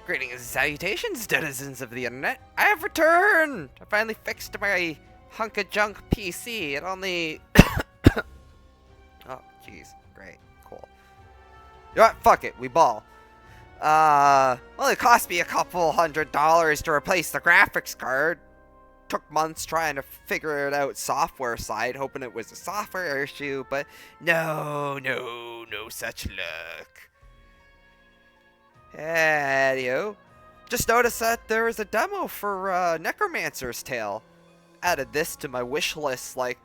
Greetings and salutations, denizens of the internet. I have returned! I finally fixed my hunk of junk PC. It only... oh, jeez. Great. Cool. You know what? Fuck it. We ball. Only cost me a couple $100 to replace the graphics card. Took months trying to figure it out software side, hoping it was a software issue, but no such luck. Anywho, just noticed that there was a demo for Necromancer's Tale. Added this to my wish list like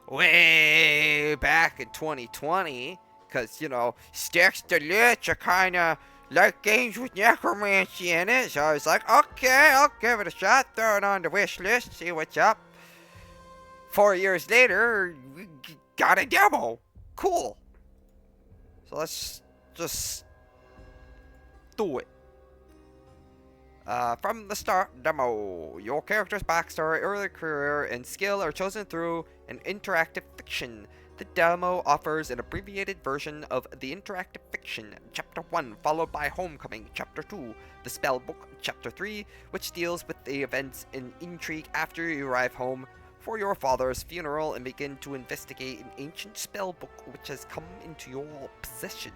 way back in 2020, cause you know, Styx the Lich are kinda like games with necromancy in it, so I was like, okay, I'll give it a shot, throw it on the wish list, see what's up. 4 years later, we got a demo. Cool. So let's just do it. From the start demo, your character's backstory, early career, and skill are chosen through an interactive fiction. The demo offers an abbreviated version of the interactive fiction, Chapter 1, followed by Homecoming, Chapter 2, the Spellbook, Chapter 3, which deals with the events and intrigue after you arrive home for your father's funeral and begin to investigate an ancient spellbook which has come into your possession.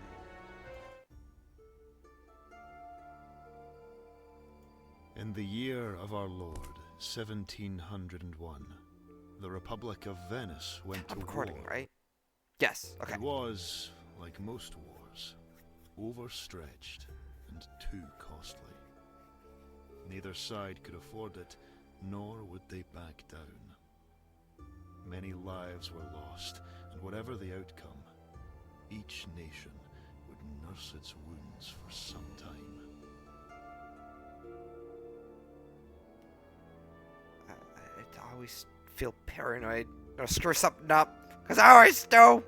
In the year of our Lord, 1701, the Republic of Venice went to war. Recording, right? Yes, okay. It was, like most wars, overstretched and too costly. Neither side could afford it, nor would they back down. Many lives were lost, and whatever the outcome, each nation would nurse its wounds for some time. I always feel paranoid. I'll screw something up, because I always do.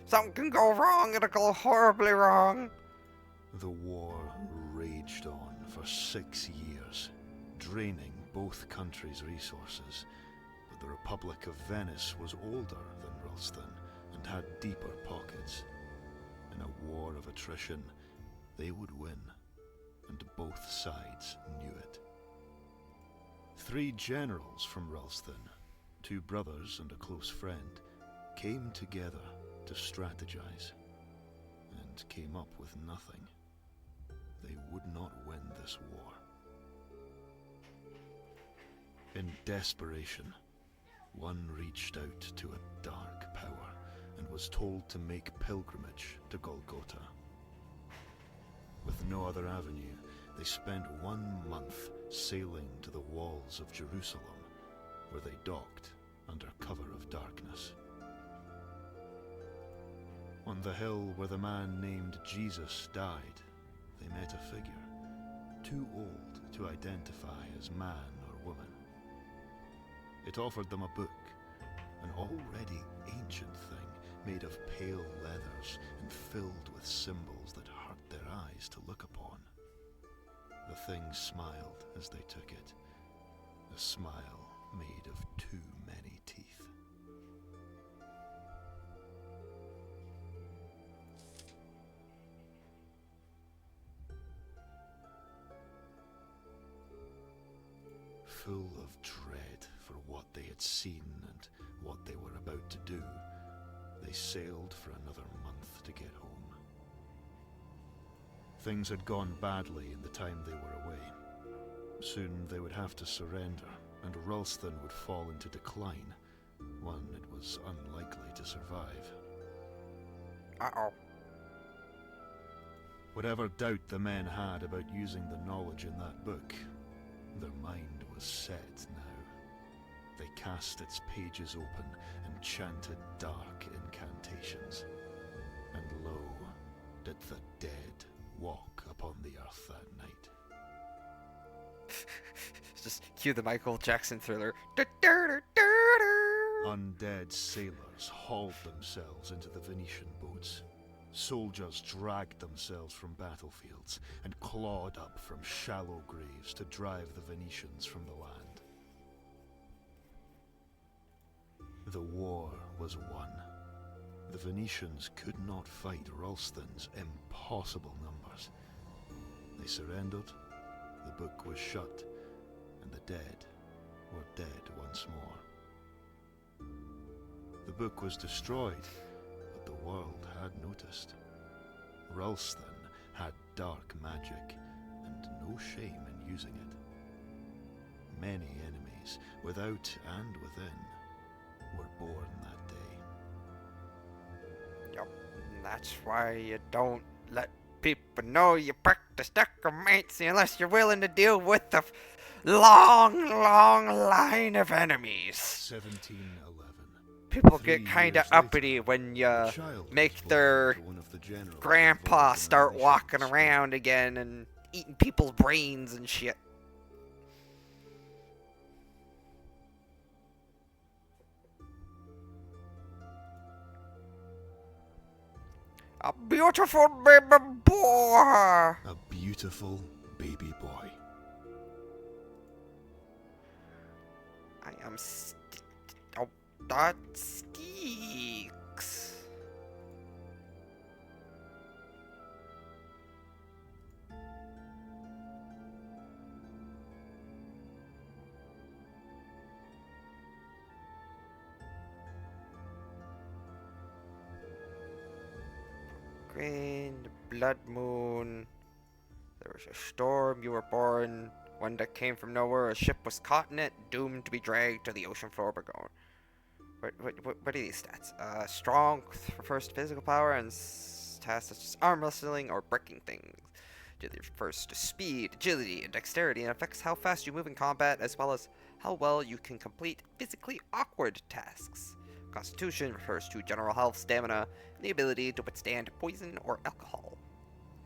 Something can go wrong, it'll go horribly wrong. The war raged on for 6 years, draining both countries' resources. But the Republic of Venice was older than Ralston and had deeper pockets. In a war of attrition, they would win, and both sides knew it. 3 generals from Ralston, 2 brothers and a close friend, came together to strategize, and came up with nothing. They would not win this war. In desperation, one reached out to a dark power and was told to make pilgrimage to Golgotha. With no other avenue, they spent 1 month sailing to the walls of Jerusalem, where they docked under cover of darkness. On the hill where the man named Jesus died, they met a figure, too old to identify as man or woman. It offered them a book, an already ancient thing made of pale leathers and filled with symbols that hurt their eyes to look upon. The thing smiled as they took it, a smile made of too many teeth. Full of dread for what they had seen and what they were about to do, they sailed for another month to get home. Things had gone badly in the time they were away. Soon they would have to surrender, and Ralston would fall into decline, one it was unlikely to survive. Uh-oh. Whatever doubt the men had about using the knowledge in that book, their mind was set now. They cast its pages open and chanted dark incantations. And lo, did the dead walk upon the earth that night. Just cue the Michael Jackson Thriller. Undead sailors hauled themselves into the Venetian boats. Soldiers dragged themselves from battlefields and clawed up from shallow graves to drive the Venetians from the land. The war was won. The Venetians could not fight Ralston's impossible numbers. They surrendered the book was shut, and the dead were dead once more. The book was destroyed, but the world had noticed. Ralston had dark magic, and no shame in using it. Many enemies, without and within, were born that day. Yup, and that's why you don't let people know you practice necromancy unless you're willing to deal with the long line of enemies. 1711. People 3 get kind of years later, uppity when you a child was make born their to one of the generals grandpa involved in the start walking nation's around again and eating people's brains and shit. A beautiful baby boy! A beautiful baby boy. I am oh, that's styx. Green, blood moon. There was a storm, you were born. One that came from nowhere, a ship was caught in it, doomed to be dragged to the ocean floor by going. What are these stats? Strong refers to physical power, and tasks such as arm wrestling or breaking things. Agility refers to speed, agility, and dexterity, and affects how fast you move in combat, as well as how well you can complete physically awkward tasks. Constitution refers to general health, stamina, and the ability to withstand poison or alcohol.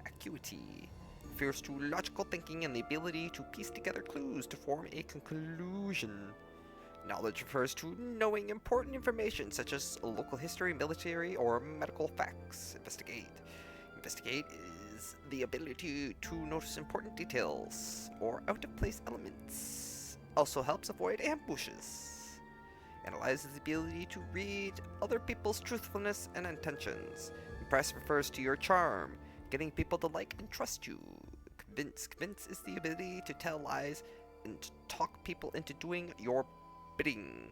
Acuity refers to logical thinking and the ability to piece together clues to form a conclusion. Knowledge refers to knowing important information such as local history, military, or medical facts. Investigate. Investigate is the ability to notice important details or out-of-place elements. Also helps avoid ambushes. Analyze is the ability to read other people's truthfulness and intentions. Impress refers to your charm, getting people to like and trust you. Convince. Convince is the ability to tell lies and to talk people into doing your bidding.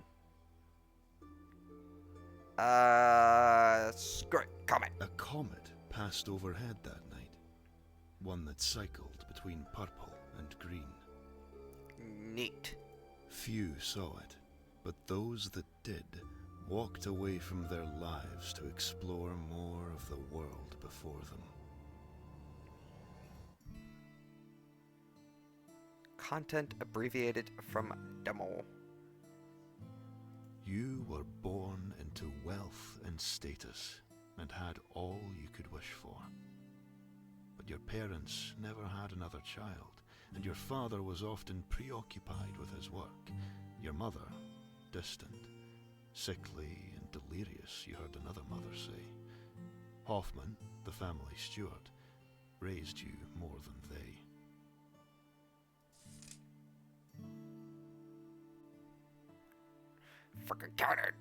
Screw it. Comet. A comet passed overhead that night. One that cycled between purple and green. Neat. Few saw it, but those that did walked away from their lives to explore more of the world before them. Content abbreviated from demo. You were born into wealth and status, and had all you could wish for. But your parents never had another child, and your father was often preoccupied with his work. Your mother, distant, sickly and delirious, you heard another mother say. Hoffman, the family steward, raised you more than they. Fucking counter.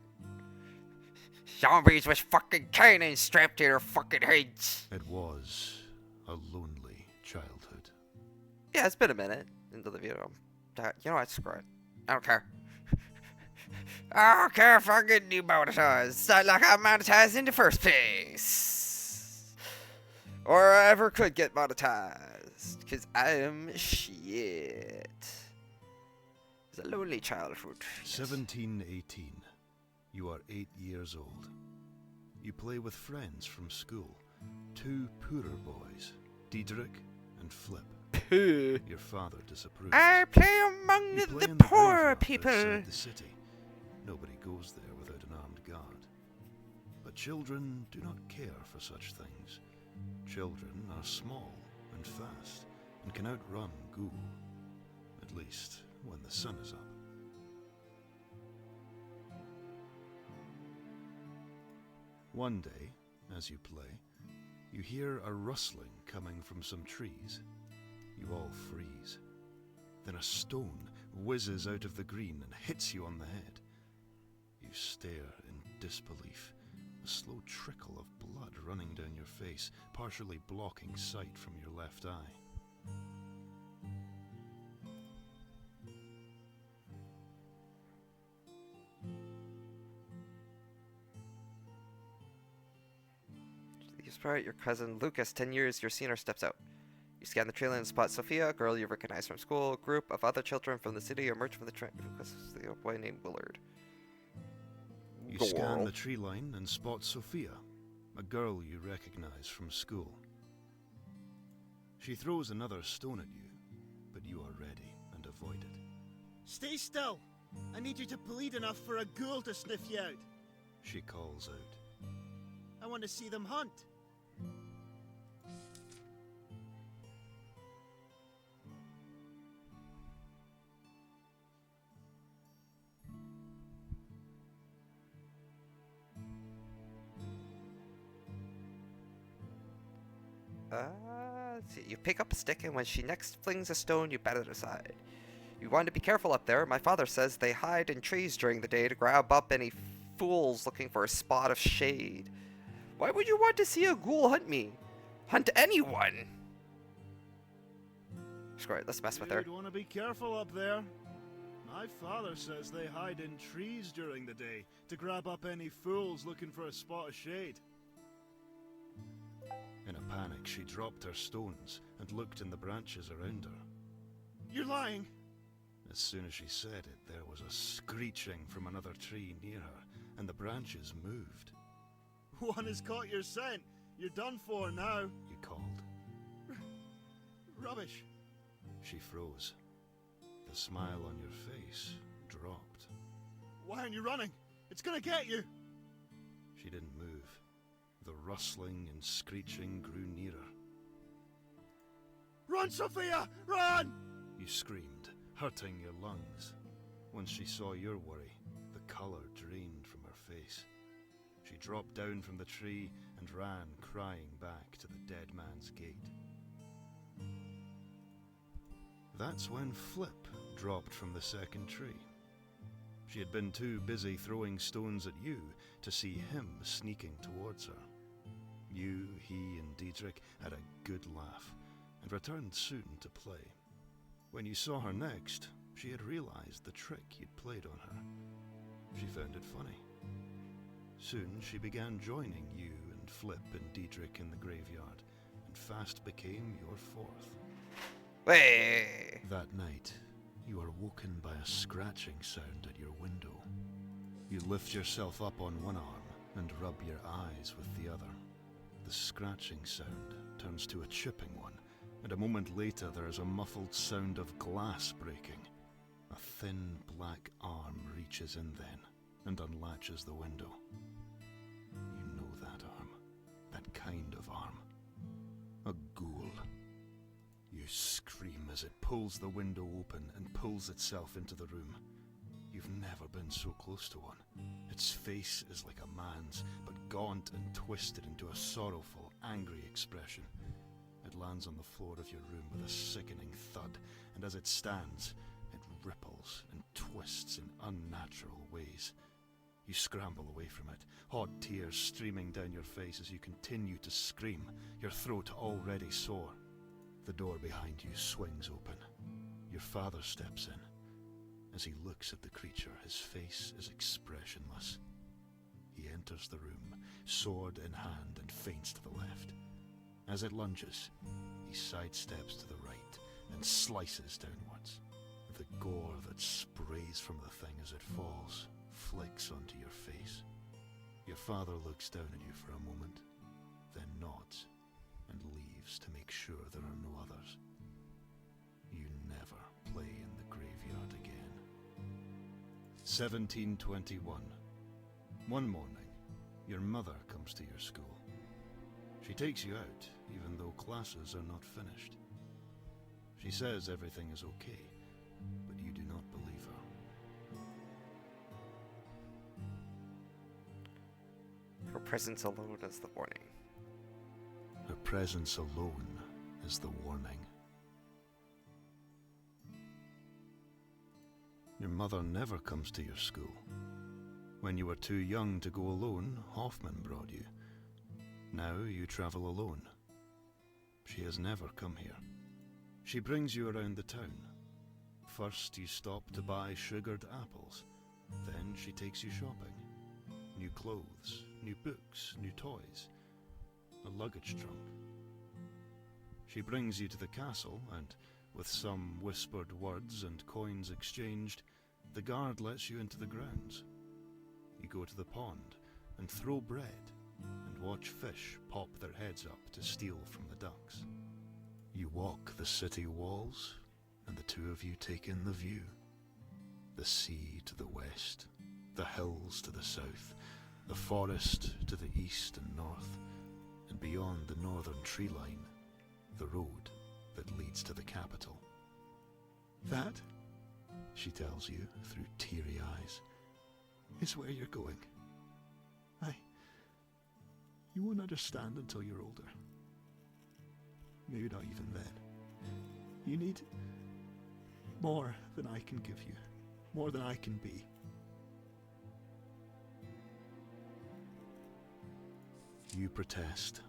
Zombies with fucking cannons strapped to their fucking heads. It was a lonely childhood. Yeah, it's been a minute into the video. You know what? Screw it. I don't care. I don't care if I get demonetized. It's not like I monetized in the first place. Or I ever could get monetized. Because I am shit. It's a lonely childhood. 1718. You are 8 years old. You play with friends from school. 2 poorer boys, Diedrich and Flip. Your father disapproves. I play among You play the in the poor graveyard people. outside the city. Nobody goes there without an armed guard. But children do not care for such things. Children are small and fast, and can outrun ghoul. At least when the sun is up. One day, as you play, you hear a rustling coming from some trees. You all freeze. Then a stone whizzes out of the green and hits you on the head. You stare in disbelief, a slow trickle of blood running down your face, partially blocking sight from your left eye. Despite your cousin Lucas, 10 years, your senior steps out. You scan the trailer and spot Sophia, a girl you recognize from school. A group of other children from the city emerge from the train. The boy named Willard. You scan the tree line and spot Sophia, a girl you recognize from school. She throws another stone at you, but you are ready and avoid it. Stay still! I need you to bleed enough for a ghoul to sniff you out. She calls out. I want to see them hunt. Let's see. You pick up a stick, and when she next flings a stone, you bat it aside. You want to be careful up there. My father says they hide in trees during the day to grab up any fools looking for a spot of shade. Why would you want to see a ghoul hunt me? Hunt anyone? Screw it, let's mess with her. You'd want to be careful up there. My father says they hide in trees during the day to grab up any fools looking for a spot of shade. In a panic, she dropped her stones and looked in the branches around her. You're lying! As soon as she said it, there was a screeching from another tree near her, and the branches moved. One has caught your scent. You're done for now. You called. Rubbish. She froze. The smile on your face dropped. Why aren't you running? It's gonna get you! She didn't move. The rustling and screeching grew nearer. Run, Sophia! Run! You screamed, hurting your lungs. Once she saw your worry, the colour drained from her face. She dropped down from the tree and ran crying back to the dead man's gate. That's when Flip dropped from the second tree. She had been too busy throwing stones at you to see him sneaking towards her. You, he, and Diedrich had a good laugh and returned soon to play. When you saw her next, she had realized the trick you'd played on her. She found it funny. Soon she began joining you and Flip and Diedrich in the graveyard, and fast became your fourth. Way! That night, you are woken by a scratching sound at your window. You lift yourself up on one arm and rub your eyes with the other. The scratching sound turns to a chipping one, and a moment later there is a muffled sound of glass breaking. A thin black arm reaches in then and unlatches the window. You know that arm, that kind of arm. A ghoul. You scream as it pulls the window open and pulls itself into the room. You've never been so close to one. Its face is like a man's, but gaunt and twisted into a sorrowful, angry expression. It lands on the floor of your room with a sickening thud, and as it stands, it ripples and twists in unnatural ways. You scramble away from it, hot tears streaming down your face as you continue to scream, your throat already sore. The door behind you swings open. Your father steps in. As he looks at the creature, his face is expressionless. He enters the room, sword in hand, and feints to the left. As it lunges, he sidesteps to the right and slices downwards. The gore that sprays from the thing as it falls flicks onto your face. Your father looks down at you for a moment, then nods and leaves to make sure there are no others. You never play in the graveyard again. 1721. One morning, your mother comes to your school. She takes you out, even though classes are not finished. She says everything is okay, but you do not believe her. Her presence alone is the warning. Her presence alone is the warning. Your mother never comes to your school. When you were too young to go alone, Hoffman brought you. Now you travel alone. She has never come here. She brings you around the town. First you stop to buy sugared apples. Then she takes you shopping. New clothes, new books, new toys. a luggage trunk. She brings you to the castle, and with some whispered words and coins exchanged, the guard lets you into the grounds. You go to the pond and throw bread and watch fish pop their heads up to steal from the ducks. You walk the city walls, and the two of you take in the view. The sea to the west, the hills to the south, the forest to the east and north, and beyond the northern tree line, the road that leads to the capital. That, she tells you through teary eyes, is where you're going. You won't understand until you're older. Maybe not even then. You need more than I can give you, more than I can be. You protest.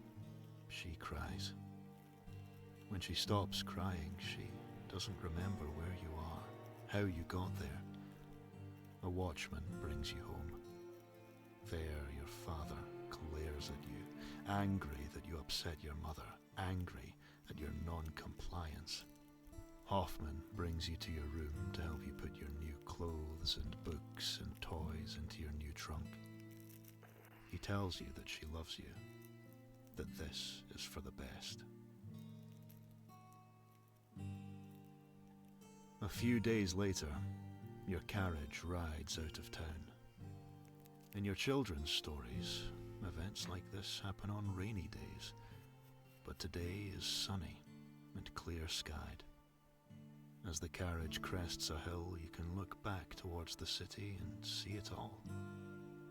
She cries. When she stops crying, she doesn't remember where you are, how you got there. A watchman brings you home. There your father glares at you, angry that you upset your mother, angry at your non-compliance. Hoffman brings you to your room to help you put your new clothes and books and toys into your new trunk. He tells you that she loves you, that this is for the best. A few days later, your carriage rides out of town. In your children's stories, events like this happen on rainy days, but today is sunny and clear-skied. As the carriage crests a hill, you can look back towards the city and see it all.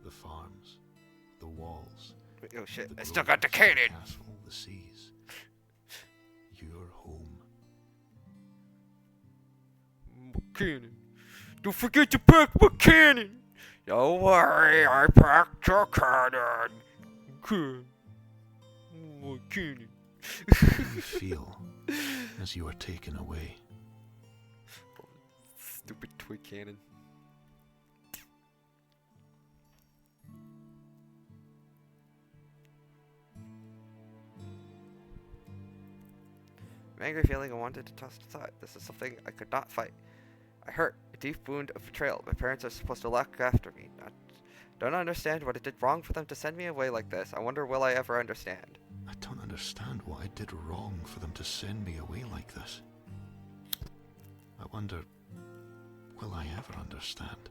The farms, the walls, Oh shit, the I still got the groves, cannon! the castle, the seas. Your home. Cannon. Don't forget to pack my cannon! Don't worry, I packed your cannon. Cannon. My cannon. You feel as you are taken away. Stupid toy cannon. An angry feeling I wanted to toss it aside. This is something I could not fight. I hurt. A deep wound of betrayal. My parents are supposed to look after me. Don't understand what I did wrong for them to send me away like this. I wonder, will I ever understand? I don't understand what I did wrong for them to send me away like this. I wonder, will I ever understand?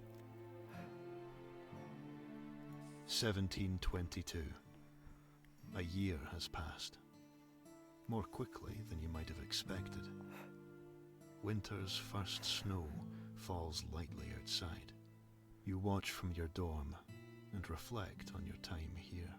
1722. A year has passed. More quickly than you might have expected. Winter's first snow falls lightly outside. You watch from your dorm and reflect on your time here.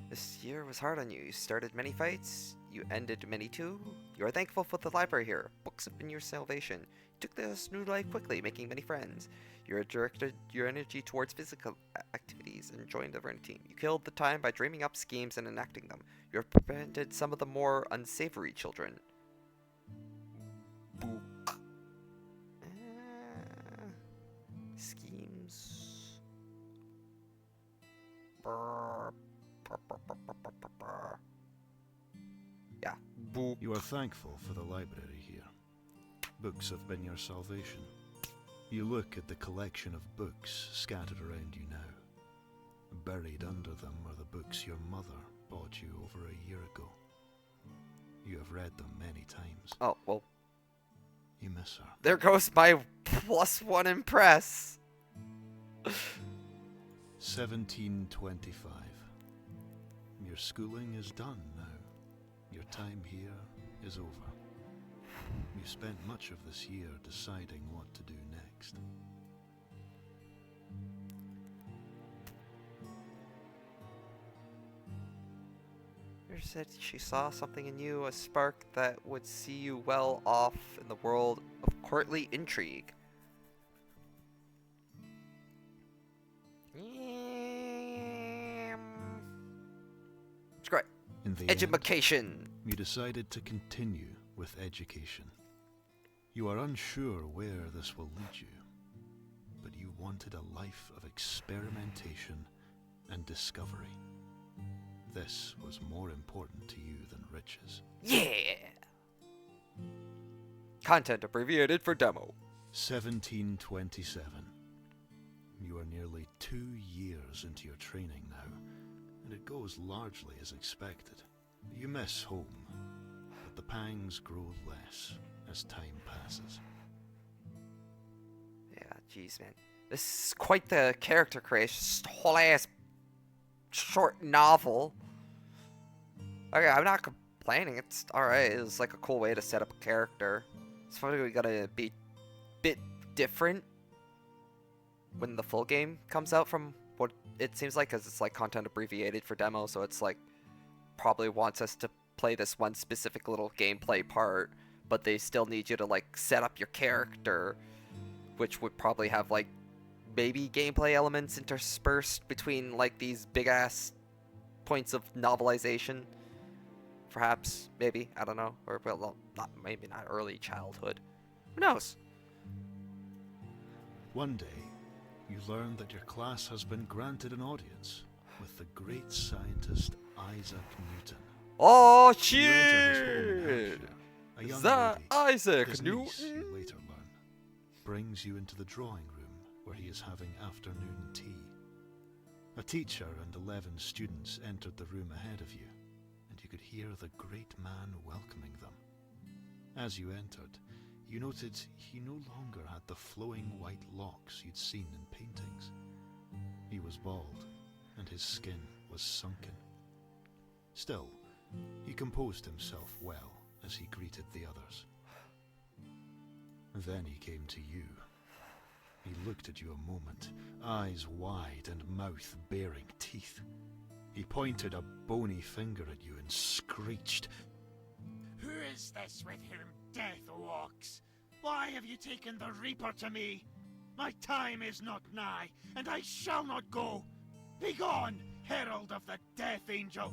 This year was hard on you. You started many fights. You ended many too. You are thankful for the library here. Books have been your salvation. You took this new life quickly, making many friends. You directed your energy towards physical activities and joined the running team. You killed the time by dreaming up schemes and enacting them. You have prevented some of the more unsavory children. Book. Schemes. Yeah. Book. You are thankful for the library here. Books have been your salvation. You look at the collection of books scattered around you now. Buried under them are the books your mother bought you over a year ago. You have read them many times. Oh, well. You miss her. There goes my +1 impress. 1725. Your schooling is done now. Your time here is over. You spent much of this year deciding what to do next. She said she saw something in you, a spark that would see you well off in the world of courtly intrigue. It's great. In the end, Education. you decided to continue with education. You are unsure where this will lead you, but you wanted a life of experimentation and discovery. This was more important to you than riches. Yeah! Content abbreviated for demo. 1727. You are nearly 2 years into your training now, and it goes largely as expected. You miss home, but the pangs grow less as time passes. Yeah, jeez, man. This is quite the character creation. Just a whole ass short novel. Okay, I'm not complaining. It's alright. It's like a cool way to set up a character. It's probably gonna be a bit different when the full game comes out from what it seems like, because it's like content abbreviated for demo, so it's like probably wants us to play this one specific little gameplay part, but they still need you to like set up your character, which would probably have like maybe gameplay elements interspersed between like these big ass points of novelization. Perhaps, maybe, I don't know, or well, maybe not early childhood. Who knows? One day, you learn that your class has been granted an audience with the great scientist Isaac Newton. Oh You enter his home in shit! Hampshire. A young Is that lady, Isaac his niece, Newton? you later learn, brings you into the drawing room where he is having afternoon tea. A teacher and 11 students entered the room ahead of you, and you could hear the great man welcoming them. As you entered, you noted he no longer had the flowing white locks you'd seen in paintings. He was bald, and his skin was sunken. Still, he composed himself well as he greeted the others. Then he came to you. He looked at you a moment, eyes wide and mouth baring teeth. He pointed a bony finger at you and screeched, "Who is this with whom death walks? Why have you taken the Reaper to me? My time is not nigh, and I shall not go. Begone, herald of the Death Angel!"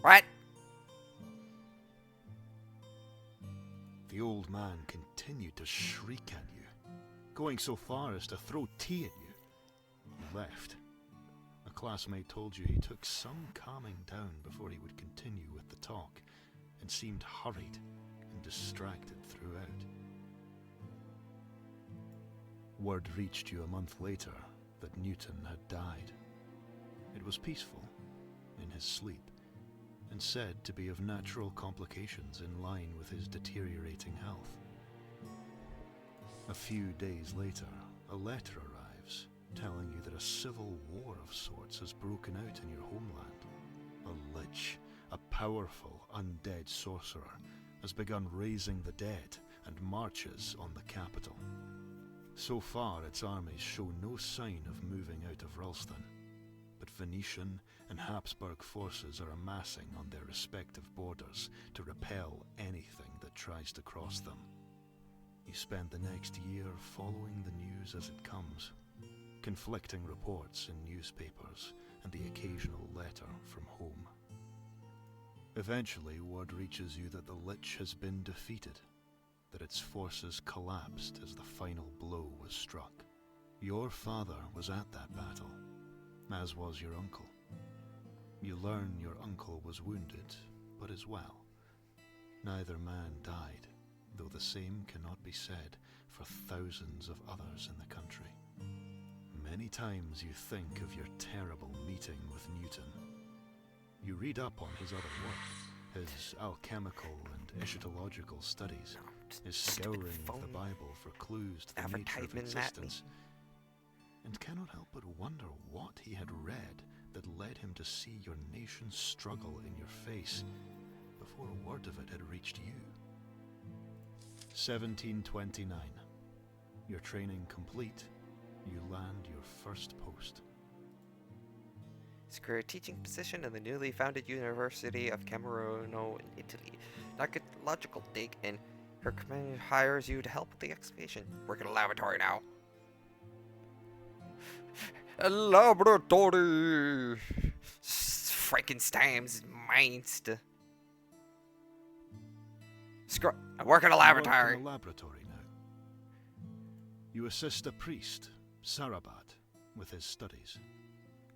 What? The old man continued to shriek at you, going so far as to throw tea at you. You left. A classmate told you he took some calming down before he would continue with the talk, and seemed hurried and distracted throughout. Word reached you a month later that Newton had died. It was peaceful, in his sleep, and said to be of natural complications in line with his deteriorating health. A few days later, a letter arrives telling you that a civil war of sorts has broken out in your homeland. A lich, a powerful undead sorcerer, has begun raising the dead and marches on the capital. So far, its armies show no sign of moving out of Ralston, but Venetian and Habsburg forces are amassing on their respective borders to repel anything that tries to cross them. You spend the next year following the news as it comes, conflicting reports in newspapers and the occasional letter from home. Eventually, word reaches you that the Lich has been defeated, that its forces collapsed as the final blow was struck. Your father was at that battle, as was your uncle. You learn your uncle was wounded, but is well. Neither man died, though the same cannot be said for thousands of others in the country. Many times you think of your terrible meeting with Newton. You read up on his other work, his alchemical and eschatological studies, his scouring of the Bible for clues to the nature of existence, and cannot help but wonder what he had read that led him to see your nation's struggle in your face before a word of it had reached you. 1729. Your training complete, you land your first post. Secure a teaching position in the newly founded University of Camerino in Italy. Archaeological dig in. Her commander hires you to help with the excavation. Work in a laboratory now. A laboratory! Frankenstein's Meinst. I work in a laboratory. You work in a laboratory now. You assist a priest, Sarabat, with his studies.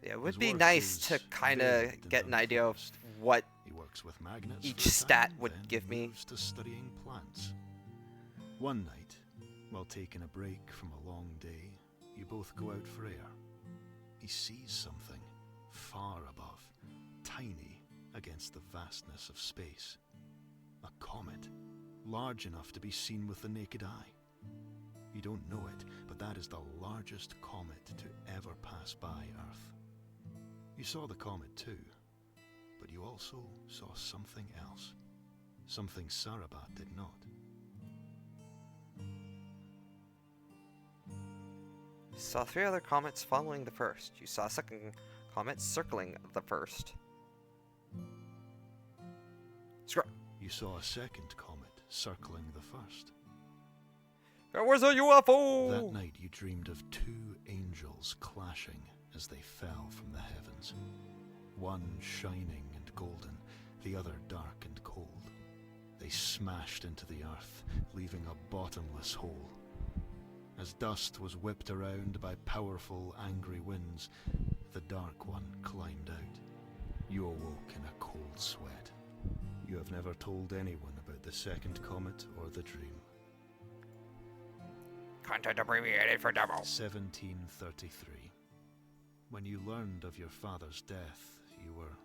Yeah, it would His be work nice is to kind varied of and get an idea of unfocused. what He works with magnets each for a stat time, would then give me. moves to studying plants. One night, while taking a break from a long day, you both go out for air. He sees something far above, tiny against the vastness of space. A comet, large enough to be seen with the naked eye. You don't know it, but that is the largest comet to ever pass by Earth. You saw the comet too, but you also saw something else. Something Sarabat did not. You saw 3 other comets following the first. You saw a second comet circling the first. Screw. You saw a second comet circling the first. There was a UFO! That night you dreamed of 2 angels clashing as they fell from the heavens. One shining and golden, the other dark and cold. They smashed into the earth, leaving a bottomless hole. As dust was whipped around by powerful, angry winds, the Dark One climbed out. You awoke in a cold sweat. You have never told anyone about the second comet or the dream. Content abbreviated for demo. 1733. When you learned of your father's death, you were...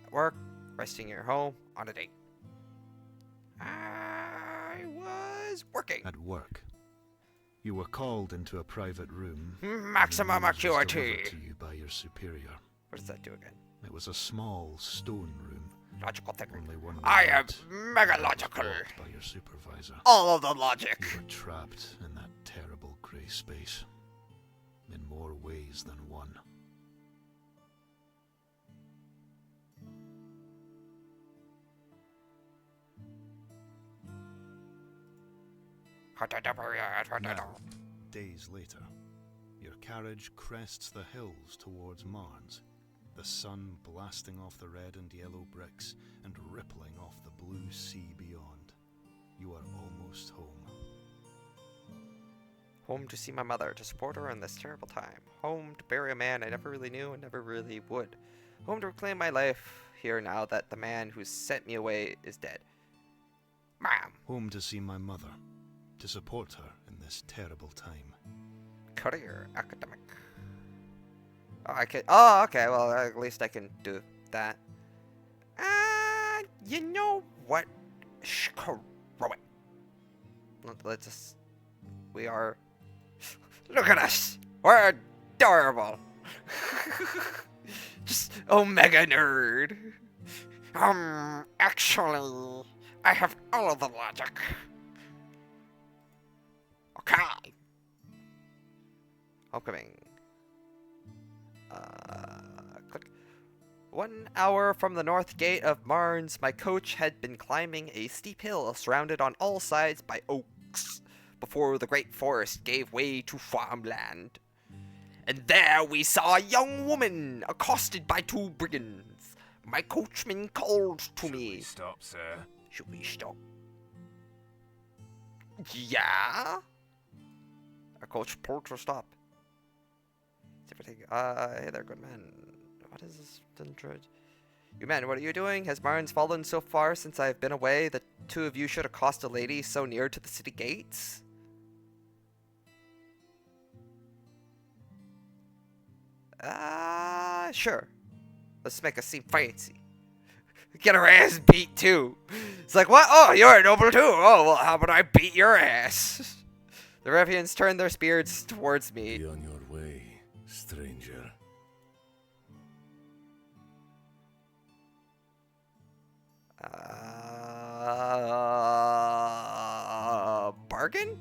At work, resting at your home, on a date. I was working. at work. You were called into a private room. Maximum and the news was acuity. delivered to you by your superior. What does that do again? It was a small stone room. Logical thinking. Only one I am without. mega It was logical. blocked by your supervisor. All of the logic. You were trapped in that terrible grey space. In more ways than one. Now, days later, your carriage crests the hills towards Marnes, the sun blasting off the red and yellow bricks and rippling off the blue sea beyond. You are almost home. Home to see my mother, to support her in this terrible time. Home to bury a man I never really knew and never really would. Home to reclaim my life here now that the man who sent me away is dead. Mom! Home to see my mother, to support her in this terrible time. Career academic. Oh, I can. Oh, okay. Well, at least I can do that. You know what? Screw it. Let's just. We are. Look at us. We're adorable. Just omega nerd. Actually, I have all of the logic. Okay. Homecoming. Click. 1 hour from the north gate of Marnes, my coach had been climbing a steep hill surrounded on all sides by oaks before the great forest gave way to farmland. And there we saw a young woman accosted by 2 brigands. My coachman called to me. Should we stop, sir? Should we stop? Yeah? Our coach pulled to a stop. Is everything? Hey there, good man. What is this? You men, what are you doing? Has Marnes fallen so far since I've been away that 2 of you should accost a lady so near to the city gates? Sure. Let's make a scene fancy. Get her ass beat too. It's like, what? Oh, you're a noble too. Oh, well, how about I beat your ass? The ruffians turned their spears towards me. Be on your way, stranger. Bargain?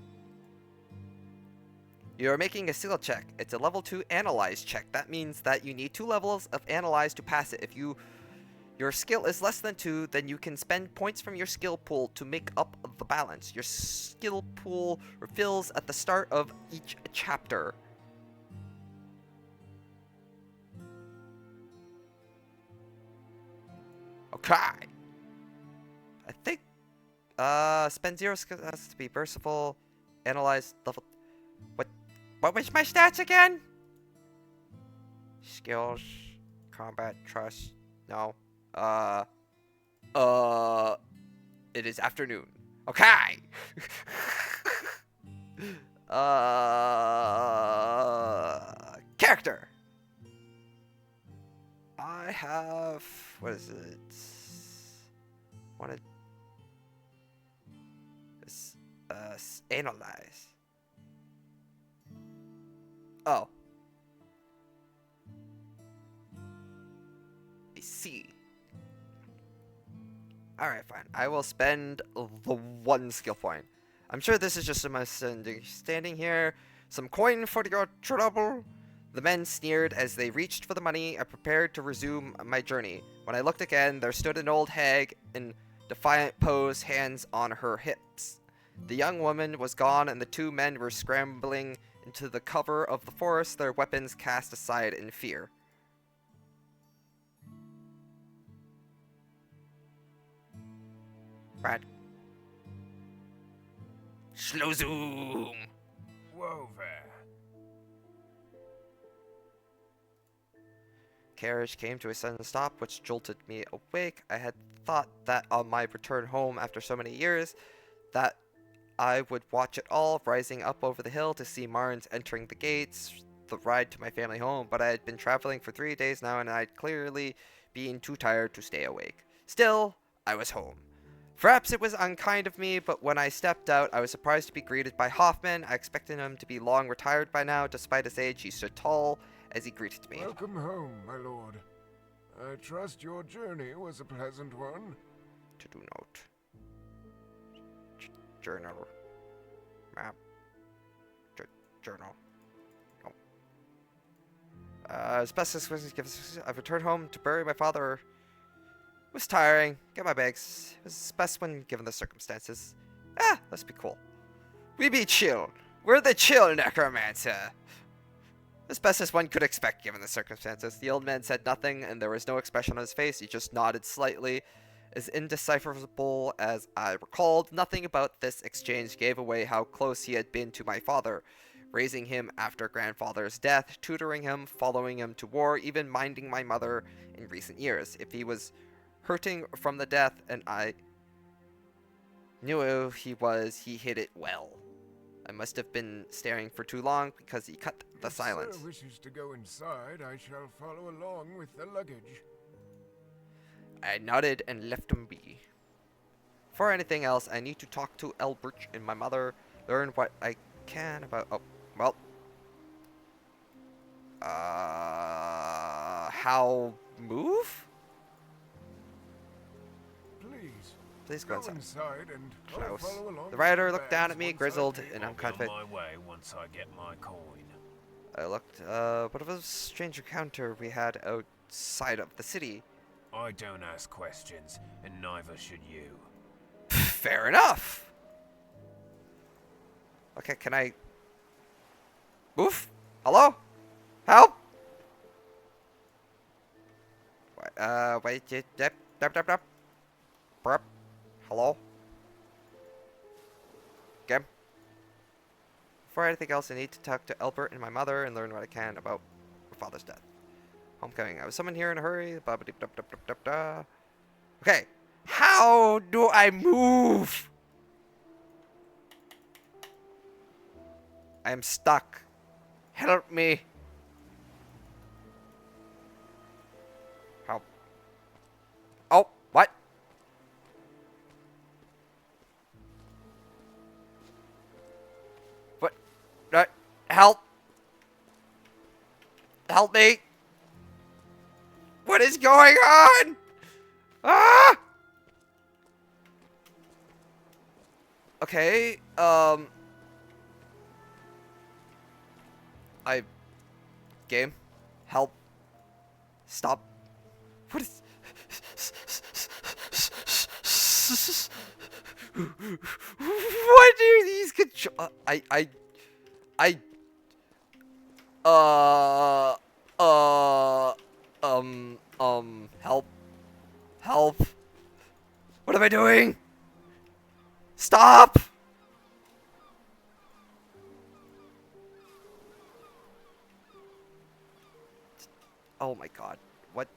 You are making a skill check. It's a level 2 analyze check. That means that you need 2 levels of analyze to pass it. If your skill is less than 2, then you can spend points from your skill pool to make up the balance. Your skill pool refills at the start of each chapter. Okay. I think spend 0 skill has to be versatile. Analyze level. What was my stats again? Skills, combat, trust. No. It is afternoon. Okay. Character. I have, what is it? Wanted analyze. Oh. I see. Alright, fine. I will spend the 1 skill point. I'm sure this is just a misunderstanding here. Some coin for your trouble. The men sneered as they reached for the money. I prepared to resume my journey. When I looked again, there stood an old hag in defiant pose, hands on her hips. The young woman was gone, and the 2 men were scrambling into the cover of the forest, their weapons cast aside in fear. Brad. Slow zoom! Whoa there. Carriage came to a sudden stop, which jolted me awake. I had thought that on my return home after so many years, that I would watch it all, rising up over the hill to see Marnes entering the gates, the ride to my family home, but I had been traveling for 3 days now, and I'd clearly been too tired to stay awake. Still, I was home. Perhaps it was unkind of me, but when I stepped out, I was surprised to be greeted by Hoffman. I expected him to be long retired by now. Despite his age, he stood tall as he greeted me. Welcome home, my lord. I trust your journey was a pleasant one. To-do note. Journal. Map. Journal. No. As best as I've returned home to bury my father. It was tiring. Get my bags. It was best when given the circumstances. Let's be cool. We be chill. We're the chill necromancer. As best as one could expect given the circumstances. The old man said nothing, and there was no expression on his face. He just nodded slightly. As indecipherable as I recalled, nothing about this exchange gave away how close he had been to my father, raising him after grandfather's death, tutoring him, following him to war, even minding my mother in recent years. If he was hurting from the death, and I knew who he was, he hid it well. I must have been staring for too long because he cut the silence. If sir wishes to go inside, I shall follow along with the luggage. I nodded and left him be. For anything else, I need to talk to Elbert and my mother, learn what I can about... Oh, well. How move? Please go inside. And Klaus. follow along The rider with looked down at me, once I grizzled get and I'll be on unconfident. my way once I get my coin. I looked, what of a strange encounter we had outside of the city. I don't ask questions, and neither should you. Fair enough. Okay, can I move? Hello? Help? Wait, Burp. Hello? Okay. Before anything else, I need to talk to Albert and my mother and learn what I can about my father's death. Homecoming. I was summoned here in a hurry. Okay. How do I move? I am stuck. Help me. Help. Oh, what? What? Help. Help me. What is going on? Ah! Okay, game, help, stop, what is, what do these control, help, what am I doing? Stop! my god. What?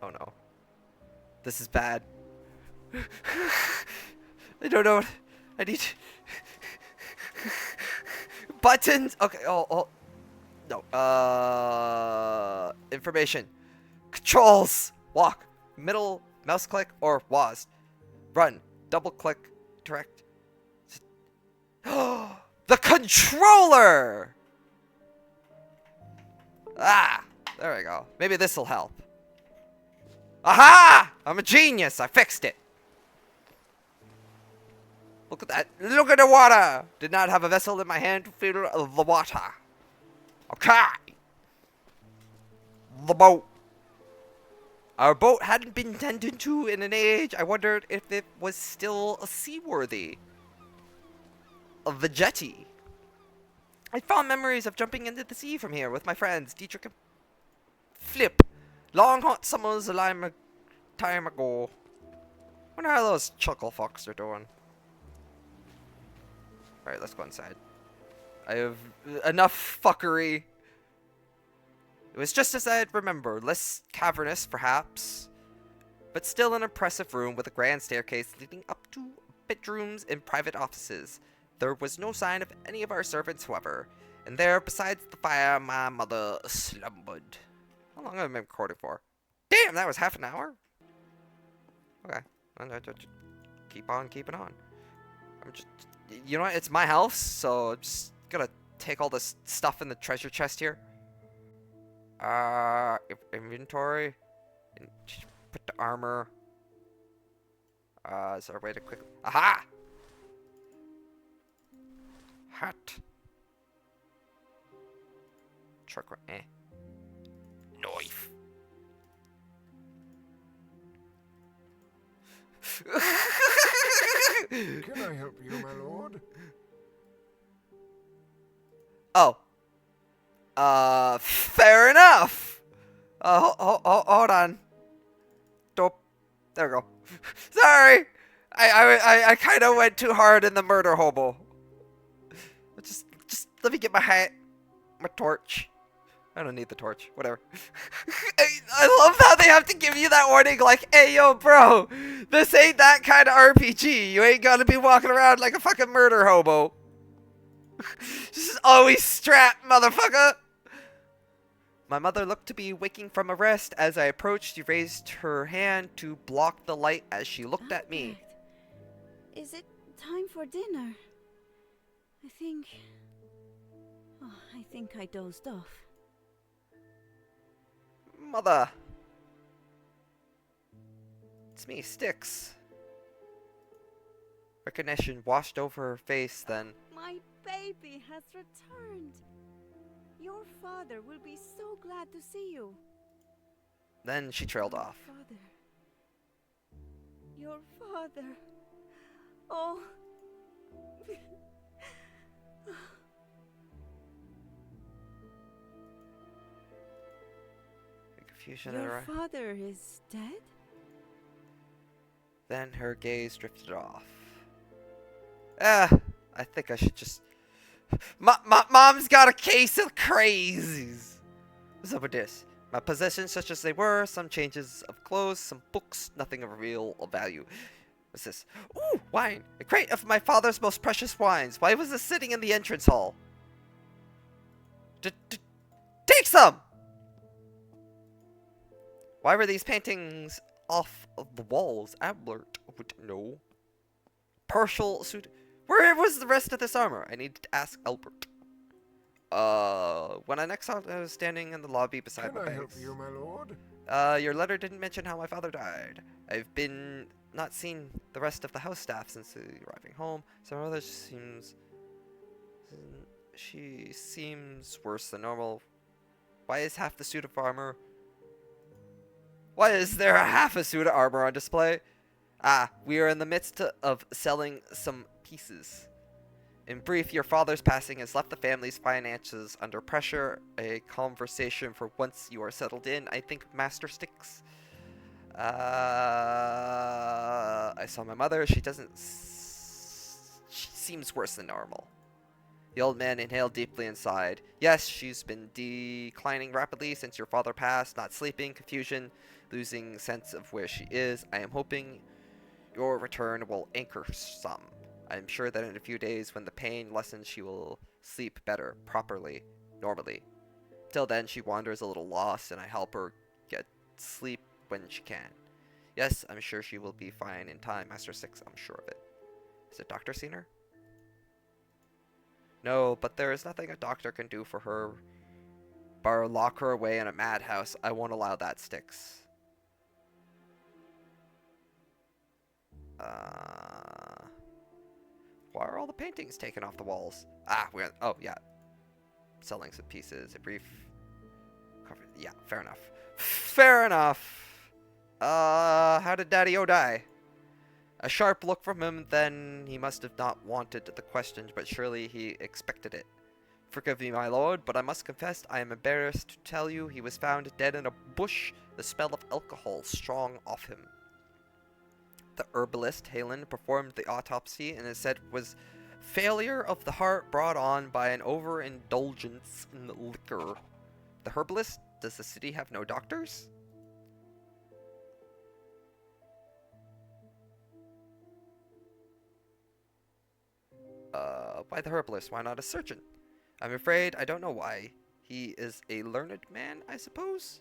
Oh no. This is bad. I don't know what I need. Buttons. Okay. Oh. No. Information. Controls. Walk. Middle mouse click or WASD. Run. Double click. Direct. The controller. Ah. There we go. Maybe this will help. Aha! I'm a genius. I fixed it. Look at that. Look at the water. Did not have a vessel in my hand to fill the water. Okay. The boat. Our boat hadn't been tended to in an age. I wondered if it was still seaworthy. The jetty. I fond memories of jumping into the sea from here with my friends, Dietrich and Flip. Long hot summers a time ago. Wonder how those chuckle fucks are doing. Alright, let's go inside. I have enough fuckery. It was just as I had remembered. Less cavernous, perhaps. But still an impressive room with a grand staircase leading up to bedrooms and private offices. There was no sign of any of our servants, however. And there, besides the fire, my mother slumbered. How long have I been recording for? Damn, that was half an hour? Okay. Keep on keeping on. I'm just... You know what? It's my house, so I'm just gonna take all this stuff in the treasure chest here. Inventory. And put the armor. Is there a way to quickly... Aha! Hat. Truck, Knife. Can I help you, my lord? Oh. Fair enough. Hold on. Dope. There we go. Sorry. I kind of went too hard in the murder hobo. Just let me get my hat, my torch. I don't need the torch. Whatever. I love how they have to give you that warning, like, hey, yo, bro, this ain't that kind of RPG. You ain't gonna be walking around like a fucking murder hobo. Just always strapped, motherfucker. My mother looked to be waking from a rest. As I approached, she raised her hand to block the light as she looked at me. Is it time for dinner? I think I dozed off. Mother. It's me, Styx. Recognition washed over her face, then... My baby has returned. Your father will be so glad to see you. Then she trailed off. Your father. Oh. Confusion in her Your eye. father is dead? Then her gaze drifted off. I think I should just... Mom's got a case of crazies. What's up with this? My possessions, such as they were, some changes of clothes, some books, nothing of real value. What's this? Ooh, wine! A crate of my father's most precious wines. Why was this sitting in the entrance hall? Take some! Why were these paintings off of the walls? Albert would know. Partial suit. Where was the rest of this armor? I need to ask Albert. When I next saw I was standing in the lobby beside my Can I help bags. you, my lord? Your letter didn't mention how my father died. I've been not seen the rest of the house staff since arriving home. So my mother she seems worse than normal. Why is half the suit of armor? Why is there half a suit of armor on display? We are in the midst of selling some pieces. In brief, your father's passing has left the family's finances under pressure. A conversation for once you are settled in. I think Master Styx. I saw my mother. She seems worse than normal. The old man inhaled deeply and sighed. Yes, she's been declining rapidly since your father passed, not sleeping, confusion, losing sense of where she is. I am hoping your return will anchor some. I am sure that in a few days, when the pain lessens, she will sleep better, properly, normally. Till then, she wanders a little lost, and I help her get sleep when she can. Yes, I'm sure she will be fine in time, Master Styx, I'm sure of it. Has the doctor seen her? No, but there is nothing a doctor can do for her. Bar lock her away in a madhouse. I won't allow that, Styx. Why are all the paintings taken off the walls? Oh, yeah. Selling some pieces, a brief cover. Yeah, fair enough. Fair enough. How did Daddy-O die? A sharp look from him, then he must have not wanted the question, but surely he expected it. Forgive me, my lord, but I must confess I am embarrassed to tell you he was found dead in a bush, the smell of alcohol strong off him. The herbalist, Halen, performed the autopsy and is said was failure of the heart brought on by an overindulgence in liquor. The herbalist? Does the city have no doctors? Why the herbalist? Why not a surgeon? I'm afraid I don't know why. He is a learned man, I suppose?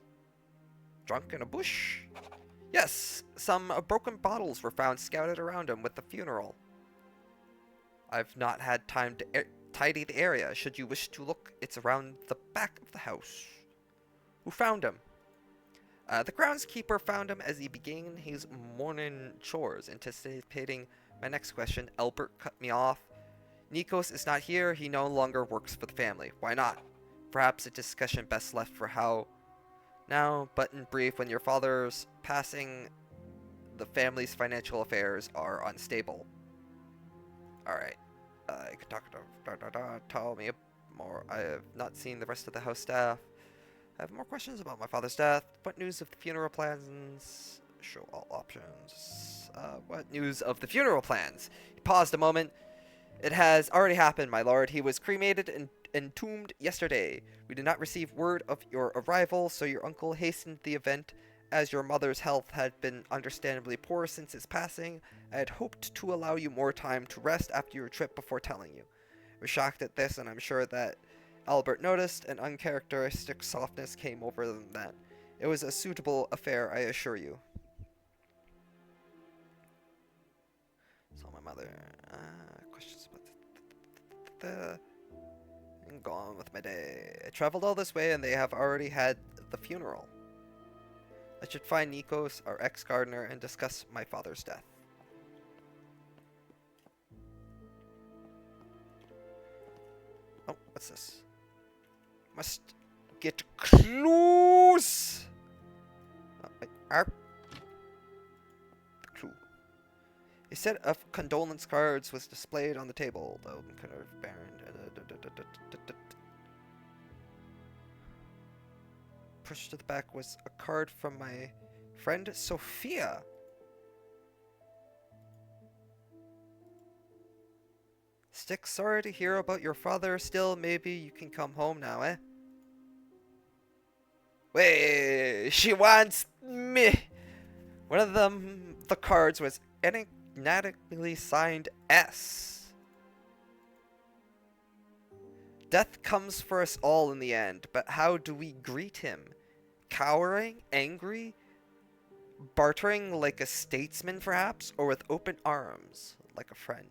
Drunk in a bush? Yes, some broken bottles were found scattered around him with the funeral. I've not had time to tidy the area. Should you wish to look, it's around the back of the house. Who found him? The groundskeeper found him as he began his morning chores. Anticipating my next question, Albert cut me off. Nikos is not here. He no longer works for the family. Why not? Perhaps a discussion best left for how now, but in brief, when your father's passing, the family's financial affairs are unstable. Alright. You can talk. Tell me more. I have not seen the rest of the house staff. I have more questions about my father's death. What news of the funeral plans? Show all options. What news of the funeral plans? He paused a moment. It has already happened, my lord. He was cremated and entombed yesterday. We did not receive word of your arrival, so your uncle hastened the event. As your mother's health had been understandably poor since his passing, I had hoped to allow you more time to rest after your trip before telling you. I was shocked at this, and I'm sure that Albert noticed. An uncharacteristic softness came over them then. It was a suitable affair, I assure you. So my mother... questions about I'm gone with my day. I traveled all this way, and they have already had the funeral. I should find Nikos, our ex-gardener, and discuss my father's death. Oh, what's this? Must get clues! Oh, wait, the clue. A set of condolence cards was displayed on the table. The kind of Baron. Pushed to the back was a card from my friend Sophia. Styx, sorry to hear about your father. Still, maybe you can come home now, eh? Wait, she wants me. One of the cards was enigmatically signed S. Death comes for us all in the end, but how do we greet him? Cowering? Angry? Bartering like a statesman, perhaps? Or with open arms, like a friend?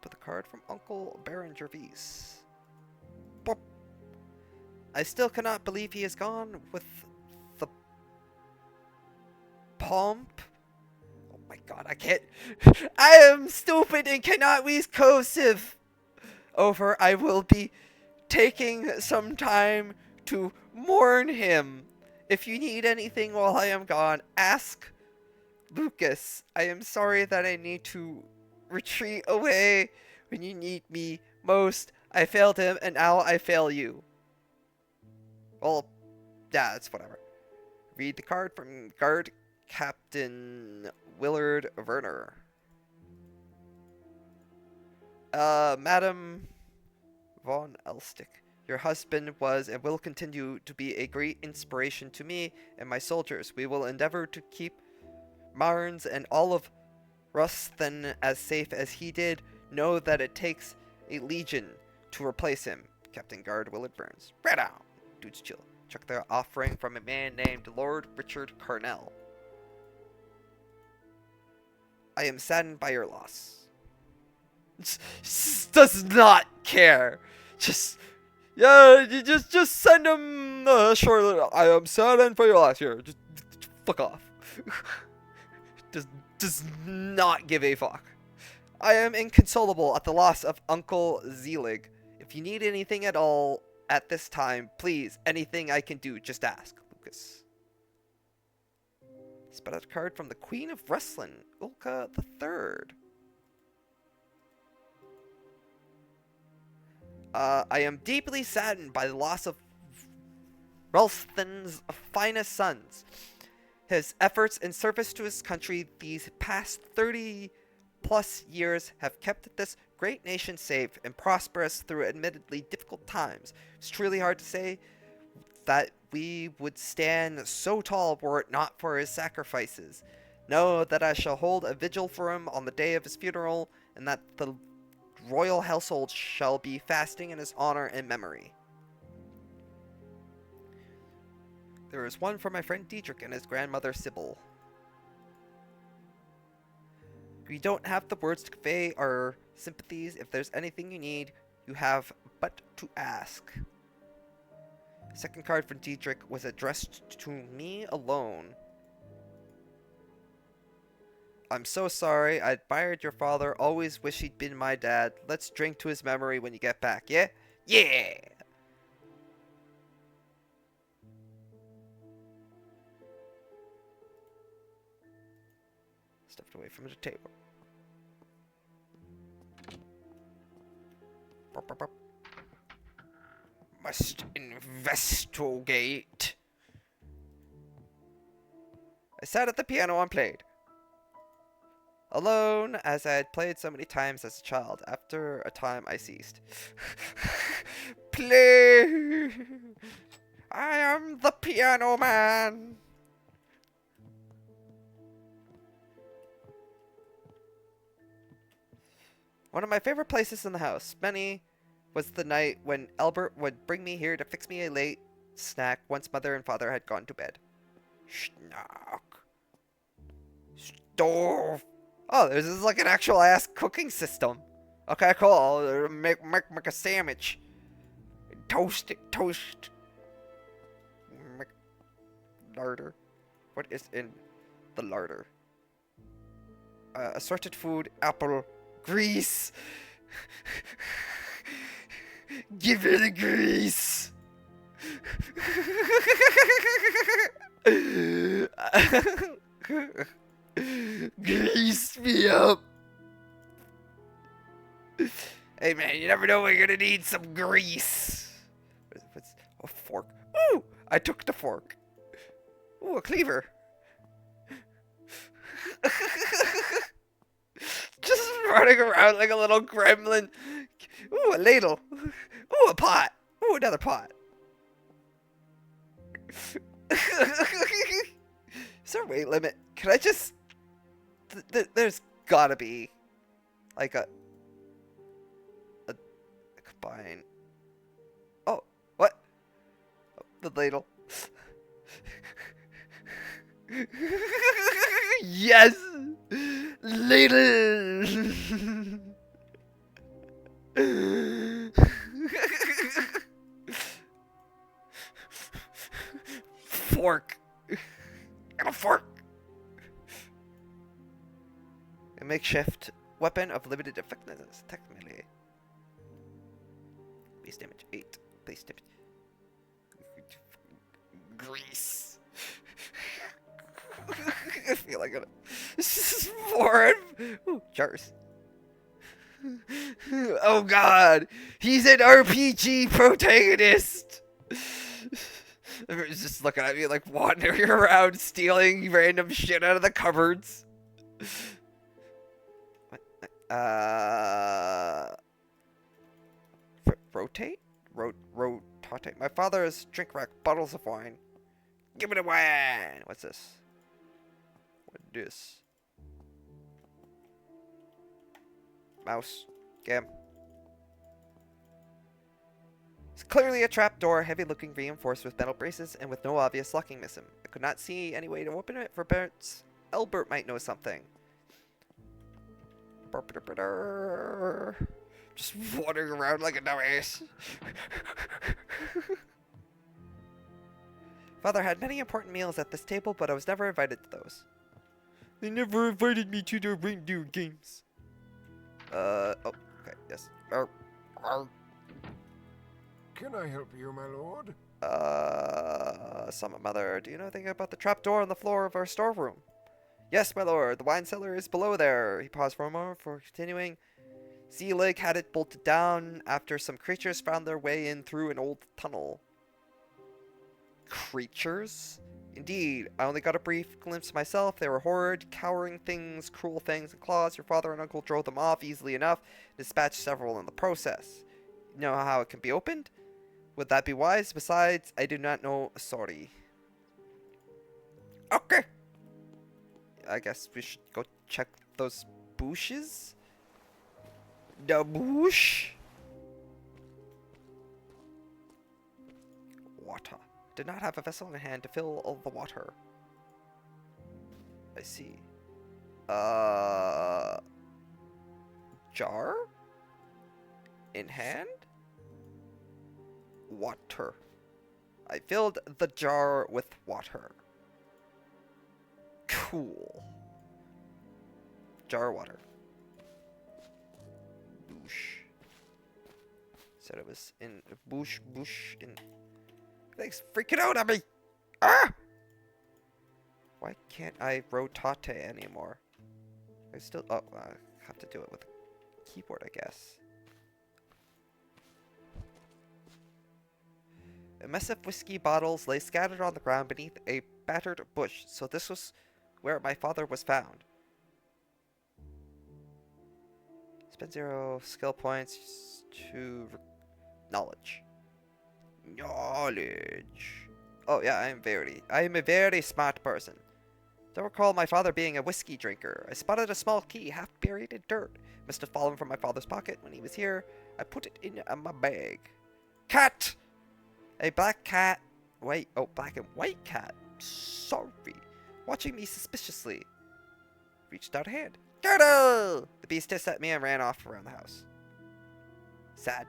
Put the card from Uncle Baron Gervais. Boop. I still cannot believe he is gone with the pomp. Oh my god, I can't. I am stupid and cannot read cursive. Over, I will be taking some time to mourn him. If you need anything while I am gone, ask Lucas. I am sorry that I need to retreat away when you need me most. I failed him, and now I fail you. Well, Yeah, it's whatever. Read the card from Guard Captain Willard Werner. Madam von Elstick, your husband was and will continue to be a great inspiration to me and my soldiers. We will endeavor to keep Marnes and all of Rusthen as safe as he did. Know that it takes a legion to replace him. Captain Guard Willard Burns. Right on. Dude's chill. Check the offering from a man named Lord Richard Carnell. I am saddened by your loss. Just does not care. Yeah, you just send him short. I am saddened for your loss. Here, just fuck off. Does not give a fuck. I am inconsolable at the loss of Uncle Zelig. If you need anything at all at this time, please, anything I can do, just ask. Lucas. Spit out a card from the Queen of Wrestling, Ulka III. I am deeply saddened by the loss of Ralsthen's finest sons. His efforts in service to his country these past 30 plus years have kept this great nation safe and prosperous through admittedly difficult times. It's truly hard to say that we would stand so tall were it not for his sacrifices. Know that I shall hold a vigil for him on the day of his funeral, and that the royal household shall be fasting in his honor and memory. There is one for my friend Dietrich and his grandmother Sybil. We don't have the words to convey our sympathies. If there's anything you need, you have but to ask. Second card from Dietrich was addressed to me alone. I'm so sorry. I admired your father. Always wish he'd been my dad. Let's drink to his memory when you get back, yeah? Yeah! Stepped away from the table. Must investigate. I sat at the piano and played. Alone, as I had played so many times as a child. After a time, I ceased. Play! I am the piano man! One of my favorite places in the house. Many was the night when Albert would bring me here to fix me a late snack once mother and father had gone to bed. Snack. Stove. Oh, this is like an actual ass cooking system. Okay, cool. I'll make a sandwich. Toast it. Toast. Larder. What is in the larder? Assorted food. Apple. Grease. Give her the grease. Grease me up. Hey man, you never know when you're gonna need some grease. What's a fork? Ooh, I took the fork. Ooh, a cleaver. Just running around like a little gremlin. Ooh, a ladle. Ooh, a pot. Ooh, another pot. Is there a weight limit? Can I just... there's gotta be like a combine. Oh, what? Oh, the ladle. Yes! Ladle! Fork. And a fork. A makeshift weapon of limited effectiveness. Attack melee. Base damage 8. Base damage. Grease. I feel like this is foreign. Ooh, jars. Oh god, he's an RPG protagonist. He's just looking at me like wandering around, stealing random shit out of the cupboards. What? Rotate? Rotate. My father's drink rack, bottles of wine. Give me the wine! What's this? What is this? Mouse. Game. It's clearly a trapdoor, heavy-looking, reinforced with metal braces and with no obvious locking mechanism. I could not see any way to open it for Bert's. Albert might know something. Just wandering around like a dumbass. Father had many important meals at this table, but I was never invited to those. They never invited me to their reindeer games. Oh, okay, yes. Can I help you, my lord? Summit Mother, do you know anything about the trapdoor on the floor of our storeroom? Yes, my lord, the wine cellar is below there. He paused for a moment before continuing. Zelig had it bolted down after some creatures found their way in through an old tunnel. Creatures? Indeed, I only got a brief glimpse myself. They were horrid, cowering things, cruel things, and claws. Your father and uncle drove them off easily enough, and dispatched several in the process. You know how it can be opened? Would that be wise? Besides, I do not know. Sorry. Okay. I guess we should go check those bushes. The bush. Water. Did not have a vessel in hand to fill all the water. I see. Jar? In hand? Water. I filled the jar with water. Cool. Jar of water. Bush. Said it was in bush in. Thanks, freaking out on me. Ah! Why can't I rotate anymore? I still. Oh, I have to do it with the keyboard, I guess. A mess of whiskey bottles lay scattered on the ground beneath a battered bush, so this was where my father was found. Spend 0 skill points to knowledge. Knowledge. Oh yeah, I am a very smart person. Don't recall my father being a whiskey drinker. I spotted a small key half buried in dirt. Must have fallen from my father's pocket when he was here. I put it in my bag. Cat! A black cat. Wait, oh, black and white cat. Sorry. Watching me suspiciously. Reached out a hand. Turtle! The beast hissed at me and ran off around the house. Sad.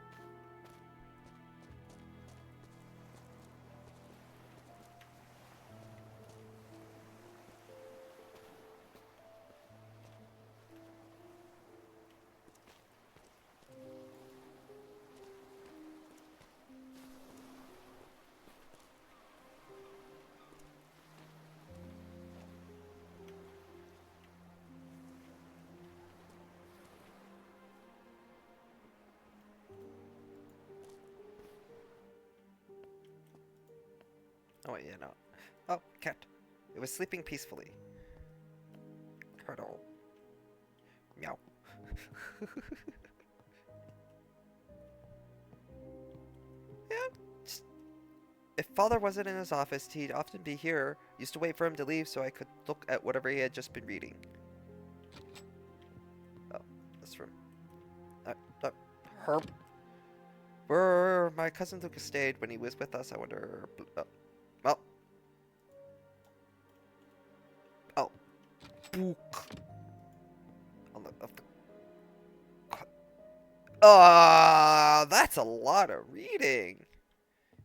Oh, yeah, no. Oh, cat. It was sleeping peacefully. Turtle. Meow. Yeah. If father wasn't in his office, he'd often be here. Used to wait for him to leave so I could look at whatever he had just been reading. Oh, this room. Herb. Where my cousin Lucas stayed when he was with us, I wonder. Well. Oh. Book. That's a lot of reading.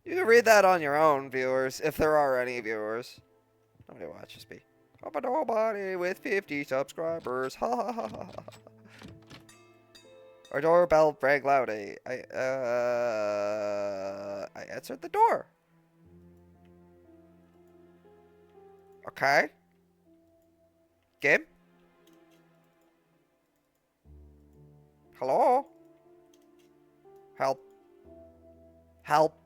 You can read that on your own, viewers, if there are any viewers. Nobody watches me. I'm a nobody with 50 subscribers. Ha ha ha ha ha. Our doorbell rang loudly. I answered the door. Okay. Game? Hello? Help. Help.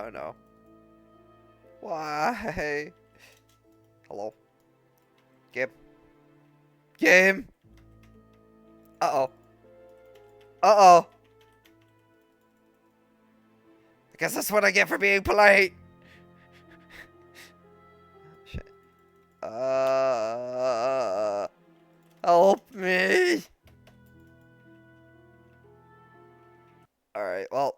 Oh no. Why? Hello? Game? Game? Uh-oh. Uh-oh. I guess that's what I get for being polite. Shit. Help me. Alright, well,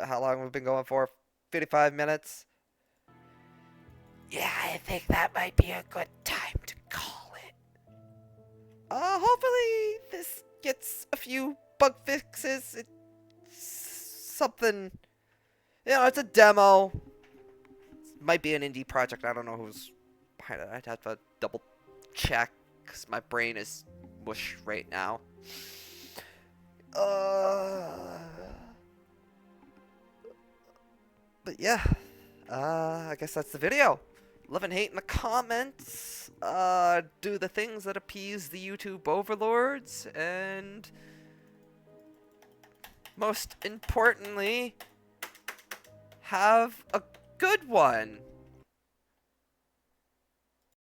how long have we been going for? 55 minutes? Yeah, I think that might be a good time to call it. Hopefully this gets a few bug fixes. It's something, it's a demo. It might be an indie project. I don't know who's behind it. I'd have to double check because my brain is mush right now. But yeah, I guess that's the video. Love and hate in the comments. Do the things that appease the YouTube overlords, and most importantly, have a good one.